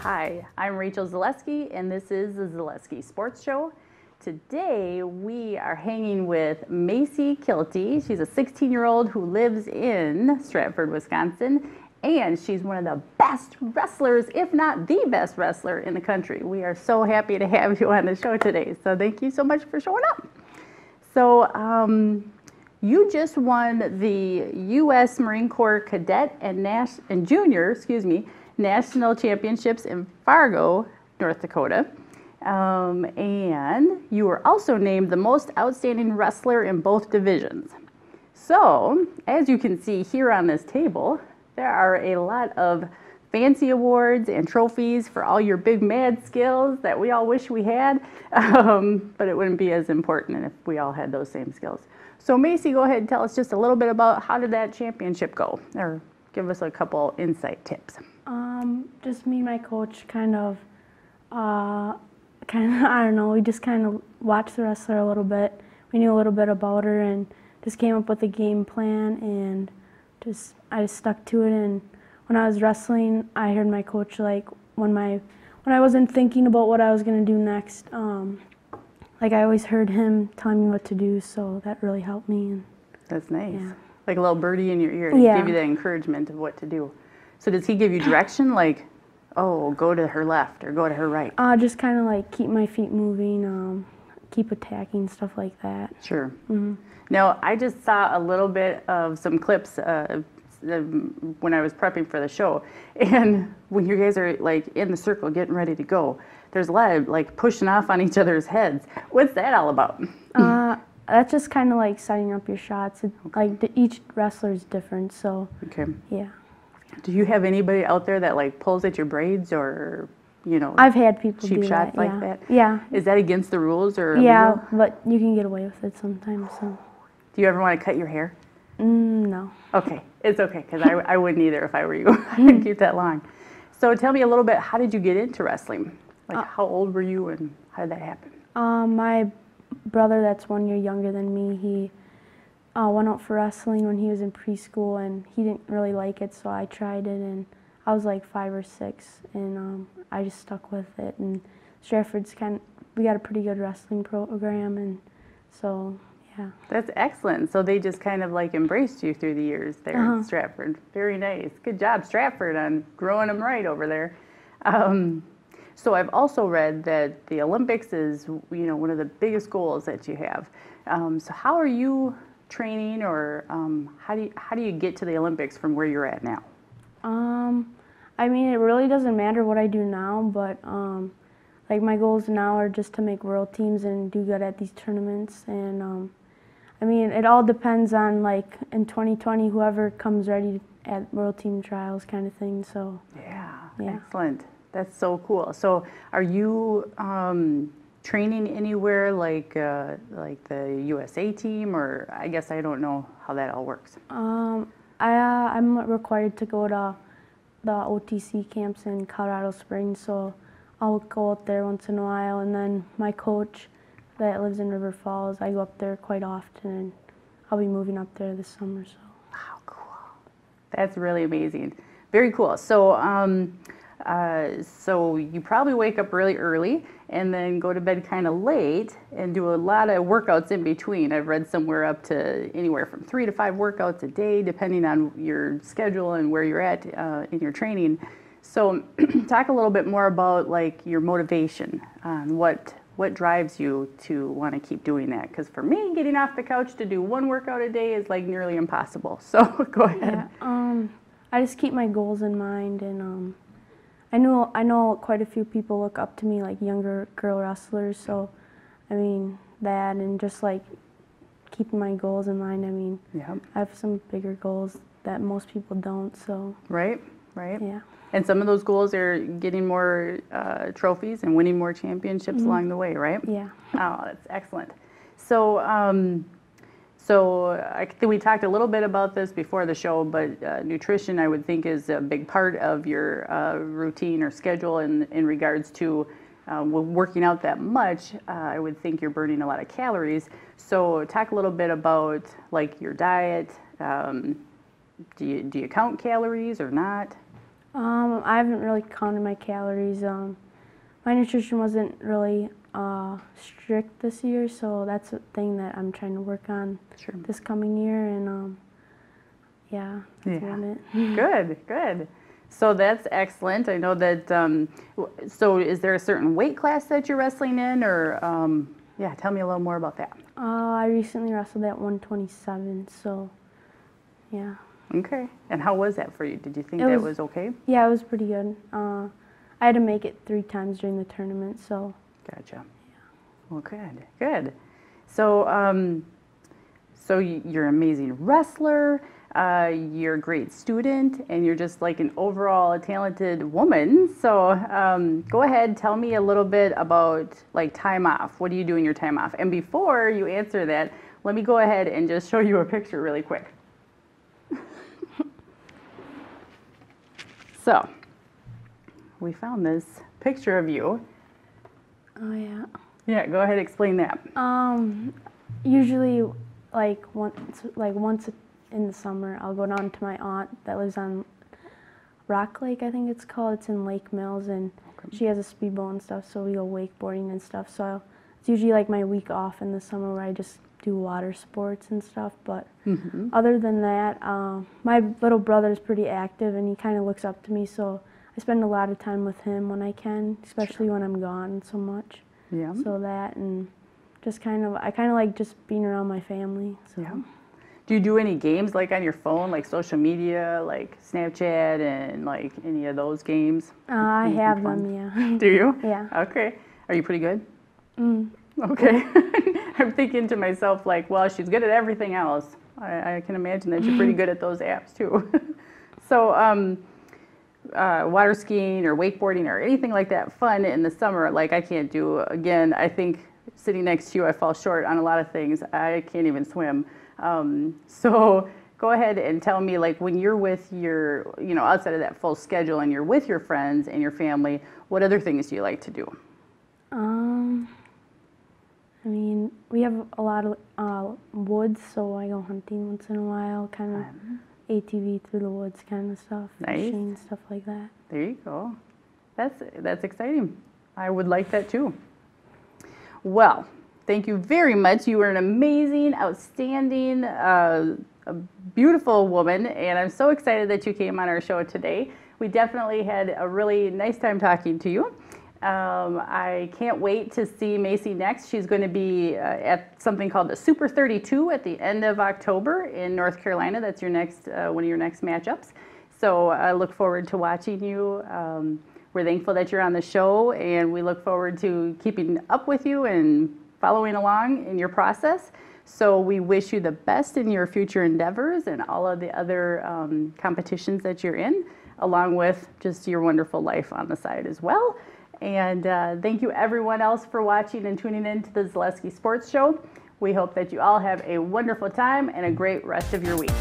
Hi, I'm Rachel Zaleski, and this is the Zaleski Sports Show. Today, we are hanging with Macey Kilty. She's a 16-year-old who lives in Stratford, Wisconsin, and she's one of the best wrestlers, if not the best wrestler in the country. We are so happy to have you on the show today, so thank you so much for showing up. So, you just won the U.S. Marine Corps Cadet and Junior, National Championships in Fargo, North Dakota. And you were also named the most outstanding wrestler in both divisions. So, as you can see here on this table, there are a lot of fancy awards and trophies for all your big mad skills that we all wish we had, but it wouldn't be as important if we all had those same skills. So Macey, go ahead and tell us just a little bit about how did that championship go, or give us a couple insight tips. Just me and my coach I don't know, we just kind of watched the wrestler a little bit. We knew a little bit about her and just came up with a game plan, and I just stuck to it. And when I was wrestling, I heard my coach, like, when I wasn't thinking about what I was going to do next, like, I always heard him telling me what to do, so that really helped me. And that's nice. Yeah. Like a little birdie in your ear to Yeah. give you the encouragement of what to do. So does he give you direction, like, oh, go to her left or go to her right? Just kind of like keep my feet moving, keep attacking, stuff like that. Sure. Mm-hmm. Now, I just saw a little bit of some clips when I was prepping for the show, and when you guys are like in the circle getting ready to go, there's a lot of like pushing off on each other's heads. What's that all about? That's just kind of like setting up your shots. Like each wrestler is different, so okay. Yeah. Do you have anybody out there that like pulls at your braids, or I've had people cheap do shots that, like yeah. that? Yeah. Is that against the rules or yeah, illegal? but you can get away with it sometimes. So. Do you ever want to cut your hair? No. Okay, it's okay, because I wouldn't either if I were you. I'd keep that long. So tell me a little bit, how did you get into wrestling? Like, how old were you and how did that happen? My brother, that's 1 year younger than me, he went out for wrestling when he was in preschool, and he didn't really like it, so I tried it, and I was like 5 or 6, and I just stuck with it. And Stratford's we got a pretty good wrestling program, and so, yeah. That's excellent. So they just kind of like embraced you through the years there in Stratford. Very nice. Good job, Stratford, on growing them right over there. So I've also read that the Olympics is, one of the biggest goals that you have. So how are you training, or how do you get to the Olympics from where you're at now? I mean, it really doesn't matter what I do now, but like my goals now are just to make world teams and do good at these tournaments. And I mean, it all depends on, like, in 2020, whoever comes ready at world team trials kind of thing. So Yeah. Excellent. That's so cool. So are you training anywhere like the USA team, or I guess I don't know how that all works? I'm required to go to the OTC camps in Colorado Springs, so I'll go out there once in a while, and then my coach that lives in River Falls, I go up there quite often, and I'll be moving up there this summer. So. Wow, cool. That's really amazing. Very cool. So so you probably wake up really early and then go to bed kind of late and do a lot of workouts in between. I've read somewhere up to anywhere from 3 to 5 workouts a day, depending on your schedule and where you're at in your training. So talk a little bit more about like your motivation on what drives you to want to keep doing that. Because for me, getting off the couch to do 1 workout a day is like nearly impossible. So go ahead. Yeah, I just keep my goals in mind, and I know quite a few people look up to me, like younger girl wrestlers, so I mean that, and just like keeping my goals in mind. I mean, Yep. I have some bigger goals that most people don't, so. Right. Yeah. And some of those goals are getting more trophies and winning more championships along the way, right? Yeah. Oh, that's excellent. So I think we talked a little bit about this before the show, but nutrition, I would think, is a big part of your routine or schedule in regards to working out that much. I would think you're burning a lot of calories. So talk a little bit about like your diet. Do you count calories or not? I haven't really counted my calories. My nutrition wasn't really strict this year, so that's a thing that I'm trying to work on this coming year, and yeah, that's about it. Good, good. So that's excellent. I know that, so is there a certain weight class that you're wrestling in, or, yeah, tell me a little more about that. I recently wrestled at 127, so yeah. Okay. And how was that for you? Did you think that was okay? Yeah, it was pretty good. I had to make it 3 times during the tournament, so. Gotcha. Yeah. Well, good, good. So, so you're an amazing wrestler, you're a great student, and you're just like an overall talented woman. So go ahead, tell me a little bit about like time off. What do you do in your time off? And before you answer that, let me go ahead and just show you a picture really quick. So, we found this picture of you. Oh yeah. Yeah, go ahead, explain that. Usually, like once in the summer, I'll go down to my aunt that lives on Rock Lake, I think it's called. It's in Lake Mills, and she has a speedboat and stuff, so we go wakeboarding and stuff. So it's usually like my week off in the summer where I just do water sports and stuff. But other than that, my little brother's pretty active, and he kind of looks up to me, so I spend a lot of time with him when I can, especially when I'm gone so much. Yeah. So that, and just I kind of like just being around my family. So. Yeah. Do you do any games like on your phone, like social media, like Snapchat and like any of those games? I have them, yeah. Do you? Yeah. Okay. Are you pretty good? Okay. I'm thinking to myself like, well, she's good at everything else. I can imagine that you're pretty good at those apps too. So, water skiing or wakeboarding or anything like that fun in the summer, like I can't do. Again, I think sitting next to you, I fall short on a lot of things. I can't even swim. So go ahead and tell me, like, when you're with your, you know, outside of that full schedule and you're with your friends and your family, what other things do you like to do? I mean, we have a lot of woods, so I go hunting once in a while, kind of ATV through the woods kind of stuff, fishing, stuff like that. There you go. That's exciting. I would like that too. Well, thank you very much. You were an amazing, outstanding, a beautiful woman, and I'm so excited that you came on our show today. We definitely had a really nice time talking to you. I can't wait to see Macey next. She's going to be at something called the Super 32 at the end of October in North Carolina. That's your next one of your next matchups. So I look forward to watching you. We're thankful that you're on the show, and we look forward to keeping up with you and following along in your process. So we wish you the best in your future endeavors and all of the other competitions that you're in, along with just your wonderful life on the side as well. And thank you everyone else for watching and tuning in to the Zaleski Sports Show. We hope that you all have a wonderful time and a great rest of your week.